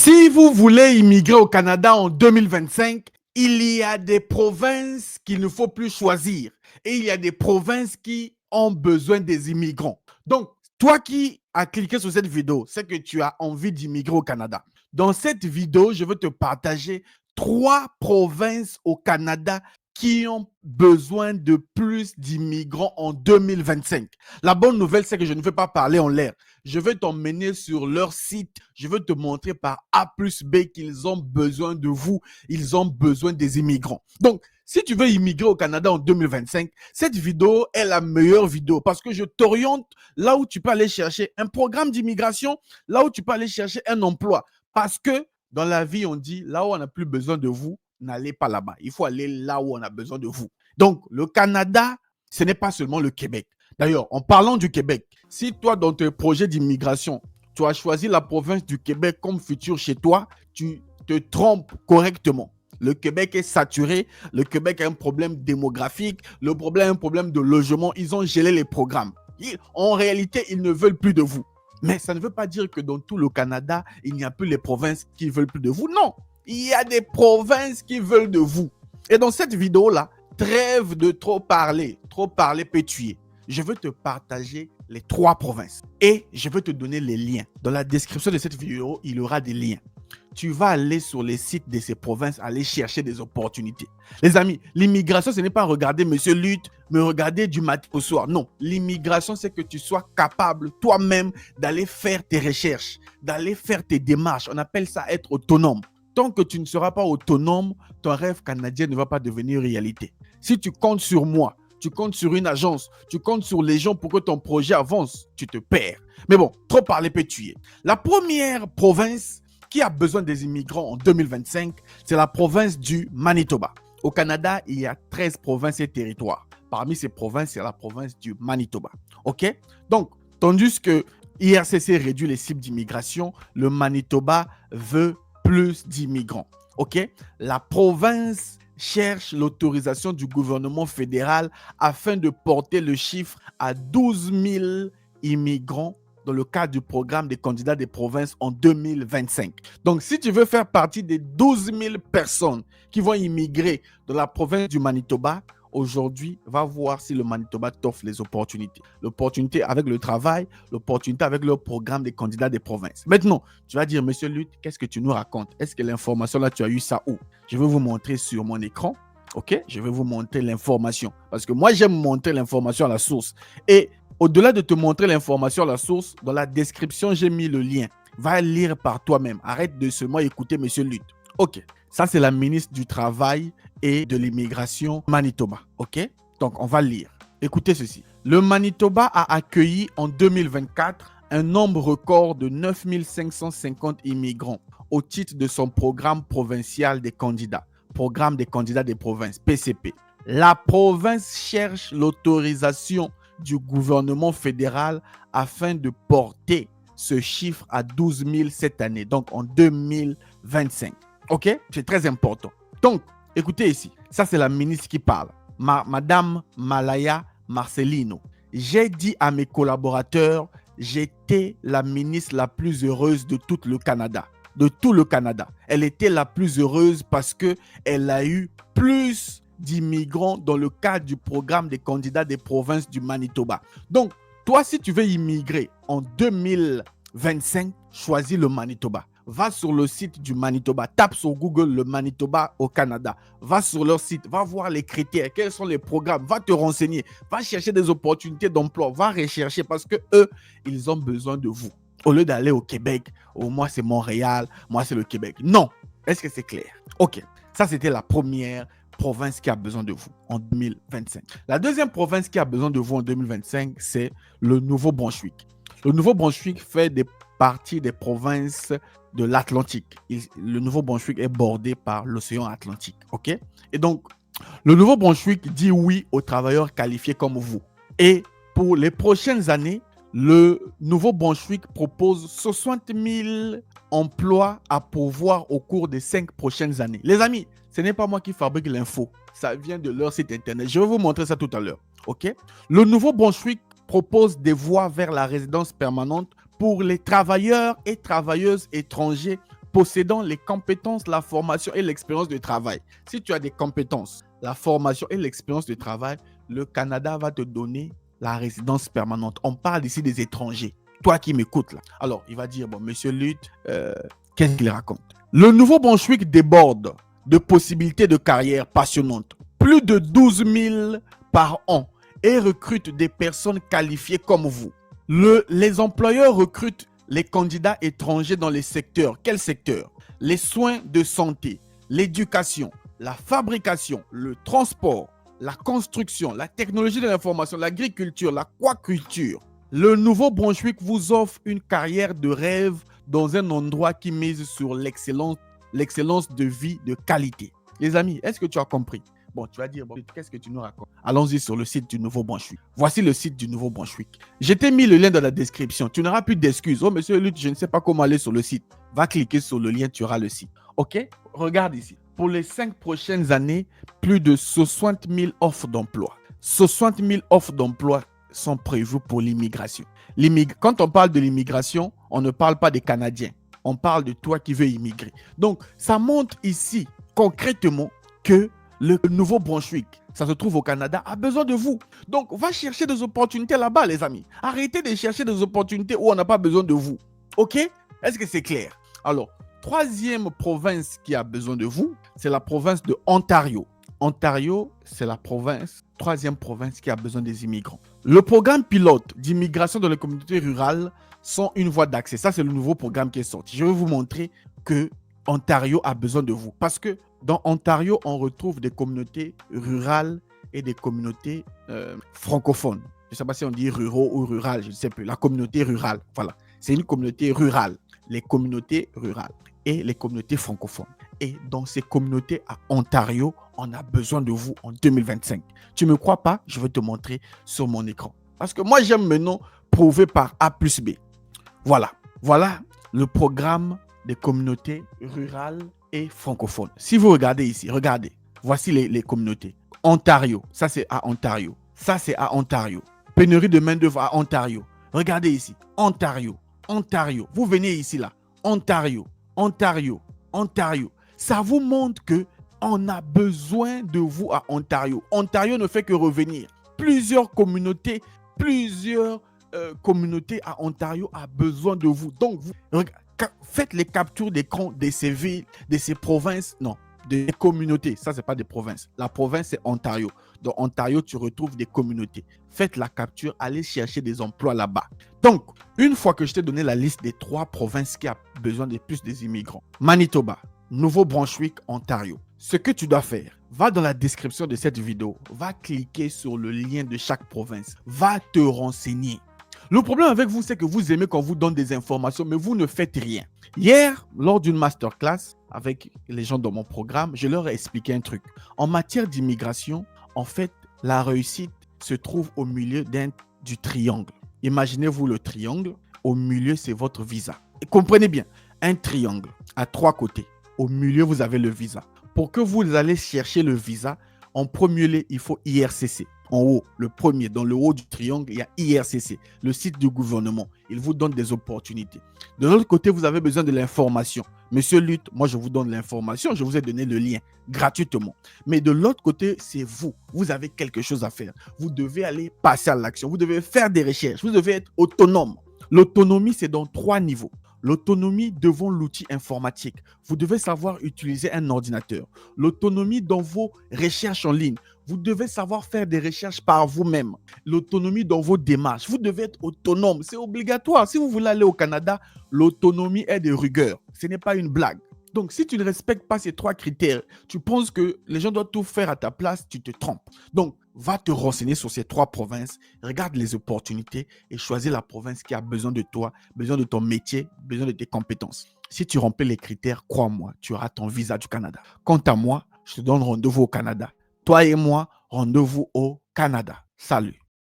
Si vous voulez immigrer au Canada en 2025, il y a des provinces qu'il ne faut plus choisir et il y a des provinces qui ont besoin des immigrants. Donc, toi qui as cliqué sur cette vidéo, c'est que tu as envie d'immigrer au Canada. Dans cette vidéo, je veux te partager 3 provinces au Canada qui ont besoin de plus d'immigrants en 2025. La bonne nouvelle, c'est que je ne veux pas parler en l'air. Je vais t'emmener sur leur site. Je veux te montrer par A plus B qu'ils ont besoin de vous. Ils ont besoin des immigrants. Donc, si tu veux immigrer au Canada en 2025, cette vidéo est la meilleure vidéo parce que je t'oriente là où tu peux aller chercher un programme d'immigration, là où tu peux aller chercher un emploi. Parce que dans la vie, on dit là où on n'a plus besoin de vous, n'allez pas là-bas. Il faut aller là où on a besoin de vous. Donc, le Canada, ce n'est pas seulement le Québec. D'ailleurs, en parlant du Québec, si toi, dans tes projets d'immigration, tu as choisi la province du Québec comme futur chez toi, tu te trompes correctement. Le Québec est saturé, le Québec a un problème démographique, le problème, un problème de logement, ils ont gelé les programmes. En réalité, ils ne veulent plus de vous. Mais ça ne veut pas dire que dans tout le Canada, il n'y a plus les provinces qui veulent plus de vous. Non, il y a des provinces qui veulent de vous. Et dans cette vidéo-là, trêve de trop parler peut tuer. Je veux te partager les 3 provinces et je veux te donner les liens. Dans la description de cette vidéo, il y aura des liens. Tu vas aller sur les sites de ces provinces, aller chercher des opportunités. Les amis, l'immigration, ce n'est pas regarder Monsieur Lutte, me regarder du matin au soir. Non, l'immigration, c'est que tu sois capable toi-même d'aller faire tes recherches, d'aller faire tes démarches. On appelle ça être autonome. Tant que tu ne seras pas autonome, ton rêve canadien ne va pas devenir réalité. Si tu comptes sur moi, tu comptes sur une agence, tu comptes sur les gens pour que ton projet avance, tu te perds. Mais bon, trop parler peut tuer. La première province qui a besoin des immigrants en 2025, c'est la province du Manitoba. Au Canada, il y a 13 provinces et territoires. Parmi ces provinces, c'est la province du Manitoba. OK? Donc, tandis que IRCC réduit les cibles d'immigration, le Manitoba veut plus d'immigrants. OK? La province cherche l'autorisation du gouvernement fédéral afin de porter le chiffre à 12 000 immigrants dans le cadre du programme des candidats des provinces en 2025. Donc, si tu veux faire partie des 12 000 personnes qui vont immigrer dans la province du Manitoba, aujourd'hui, va voir si le Manitoba t'offre les opportunités. L'opportunité avec le travail, l'opportunité avec le programme des candidats des provinces. Maintenant, tu vas dire, Monsieur Lutte, qu'est-ce que tu nous racontes? Est-ce que l'information là, tu as eu ça où? Je vais vous montrer sur mon écran. OK? Je vais vous montrer l'information. Parce que moi, j'aime montrer l'information à la source. Et au-delà de te montrer l'information à la source, dans la description, j'ai mis le lien. Va lire par toi-même. Arrête de seulement écouter Monsieur Lutte. OK. Ça, c'est la ministre du Travail et de l'Immigration Manitoba. OK? Donc, on va lire. Écoutez ceci. Le Manitoba a accueilli en 2024 un nombre record de 9 550 immigrants au titre de son programme provincial des candidats. Programme des candidats des provinces, PCP. La province cherche l'autorisation du gouvernement fédéral afin de porter ce chiffre à 12 000 cette année, donc en 2025. OK? C'est très important. Donc, écoutez ici, ça c'est la ministre qui parle, Madame Malaya Marcelino. J'ai dit à mes collaborateurs, j'étais la ministre la plus heureuse de tout le Canada. De tout le Canada. Elle était la plus heureuse parce qu'elle a eu plus d'immigrants dans le cadre du programme des candidats des provinces du Manitoba. Donc, toi, si tu veux immigrer en 2025, choisis le Manitoba. Va sur le site du Manitoba, tape sur Google le Manitoba au Canada. Va sur leur site, va voir les critères, quels sont les programmes, va te renseigner, va chercher des opportunités d'emploi, va rechercher parce que eux, ils ont besoin de vous. Au lieu d'aller au Québec, moi c'est Montréal, moi c'est le Québec. Non, est-ce que c'est clair? OK, ça c'était la première province qui a besoin de vous en 2025. La deuxième province qui a besoin de vous en 2025, c'est le Nouveau-Brunswick. Le Nouveau-Brunswick fait partie des provinces de l'Atlantique. Le Nouveau-Brunswick est bordé par l'océan Atlantique. OK? Et donc, le Nouveau-Brunswick dit oui aux travailleurs qualifiés comme vous. Et pour les prochaines années, le Nouveau-Brunswick propose 60 000 emplois à pourvoir au cours des 5 prochaines années. Les amis, ce n'est pas moi qui fabrique l'info. Ça vient de leur site internet. Je vais vous montrer ça tout à l'heure. OK? Le Nouveau-Brunswick propose des voies vers la résidence permanente pour les travailleurs et travailleuses étrangers possédant les compétences, la formation et l'expérience de travail. Si tu as des compétences, la formation et l'expérience de travail, le Canada va te donner la résidence permanente. On parle ici des étrangers. Toi qui m'écoutes là. Alors, il va dire, bon, monsieur Lutte, qu'est-ce qu'il raconte? Le Nouveau-Brunswick déborde de possibilités de carrière passionnantes. Plus de 12 000 par an et recrute des personnes qualifiées comme vous. Les employeurs recrutent les candidats étrangers dans les secteurs. Quels secteurs? Les soins de santé, l'éducation, la fabrication, le transport, la construction, la technologie de l'information, l'agriculture, l'aquaculture. Le Nouveau-Brunswick vous offre une carrière de rêve dans un endroit qui mise sur l'excellence de vie de qualité. Les amis, est-ce que tu as compris? Bon, tu vas dire, bon, qu'est-ce que tu nous racontes? Allons-y sur le site du Nouveau-Brunswick. Voici le site du Nouveau-Brunswick. Je t'ai mis le lien dans la description. Tu n'auras plus d'excuses. Oh, monsieur Lutte, je ne sais pas comment aller sur le site. Va cliquer sur le lien, tu auras le site. OK? Regarde ici. Pour les 5 prochaines années, plus de 60 000 offres d'emploi. 60 000 offres d'emploi sont prévues pour l'immigration. Quand on parle de l'immigration, on ne parle pas des Canadiens. On parle de toi qui veux immigrer. Donc, ça montre ici concrètement que le Nouveau-Brunswick, ça se trouve au Canada, a besoin de vous. Donc, va chercher des opportunités là-bas, les amis. Arrêtez de chercher des opportunités où on n'a pas besoin de vous. OK? Est-ce que c'est clair? Alors, troisième province qui a besoin de vous, c'est la province de Ontario. Ontario, c'est la troisième province qui a besoin des immigrants. Le programme pilote d'immigration dans les communautés rurales sont une voie d'accès. Ça, c'est le nouveau programme qui est sorti. Je vais vous montrer que Ontario a besoin de vous. Parce que dans Ontario, on retrouve des communautés rurales et des communautés francophones. Je ne sais pas si on dit ruraux ou rural, je ne sais plus. La communauté rurale, voilà. C'est une communauté rurale. Les communautés rurales et les communautés francophones. Et dans ces communautés à Ontario, on a besoin de vous en 2025. Tu ne me crois pas? Je vais te montrer sur mon écran. Parce que moi, j'aime maintenant prouver par A plus B. Voilà. Voilà le programme des communautés rurales et francophones. Si vous regardez ici, regardez. Voici les communautés. Ontario, ça c'est à Ontario. Ça c'est à Ontario. Pénurie de main-d'œuvre à Ontario. Regardez ici. Ontario. Ontario. Vous venez ici là. Ontario. Ontario. Ontario. Ça vous montre que on a besoin de vous à Ontario. Ontario ne fait que revenir. Plusieurs communautés à Ontario a besoin de vous. Donc, faites les captures d'écran de ces villes, de ces provinces. Non, des communautés. Ça, ce n'est pas des provinces. La province, c'est Ontario. Dans Ontario, tu retrouves des communautés. Faites la capture, allez chercher des emplois là-bas. Donc, une fois que je t'ai donné la liste des 3 provinces qui ont besoin de plus des immigrants, Manitoba, Nouveau-Brunswick, Ontario. Ce que tu dois faire, va dans la description de cette vidéo, va cliquer sur le lien de chaque province, va te renseigner. Le problème avec vous, c'est que vous aimez qu'on vous donne des informations, mais vous ne faites rien. Hier, lors d'une masterclass avec les gens dans mon programme, je leur ai expliqué un truc. En matière d'immigration, en fait, la réussite se trouve au milieu du triangle. Imaginez-vous le triangle, au milieu, c'est votre visa. Et comprenez bien, un triangle à 3 côtés. Au milieu, vous avez le visa. Pour que vous allez chercher le visa, en premier lieu, il faut IRCC. En haut, le premier, dans le haut du triangle, il y a IRCC, le site du gouvernement. Il vous donne des opportunités. De l'autre côté, vous avez besoin de l'information. Monsieur Lutte, moi, je vous donne l'information. Je vous ai donné le lien gratuitement. Mais de l'autre côté, c'est vous. Vous avez quelque chose à faire. Vous devez aller passer à l'action. Vous devez faire des recherches. Vous devez être autonome. L'autonomie, c'est dans 3 niveaux. L'autonomie devant l'outil informatique. Vous devez savoir utiliser un ordinateur. L'autonomie dans vos recherches en ligne. Vous devez savoir faire des recherches par vous-même. L'autonomie dans vos démarches. Vous devez être autonome. C'est obligatoire. Si vous voulez aller au Canada, l'autonomie est de rigueur. Ce n'est pas une blague. Donc, si tu ne respectes pas ces 3 critères, tu penses que les gens doivent tout faire à ta place, tu te trompes. Donc, va te renseigner sur ces 3 provinces, regarde les opportunités et choisis la province qui a besoin de toi, besoin de ton métier, besoin de tes compétences. Si tu remplis les critères, crois-moi, tu auras ton visa du Canada. Quant à moi, je te donne rendez-vous au Canada. Toi et moi, rendez-vous au Canada. Salut.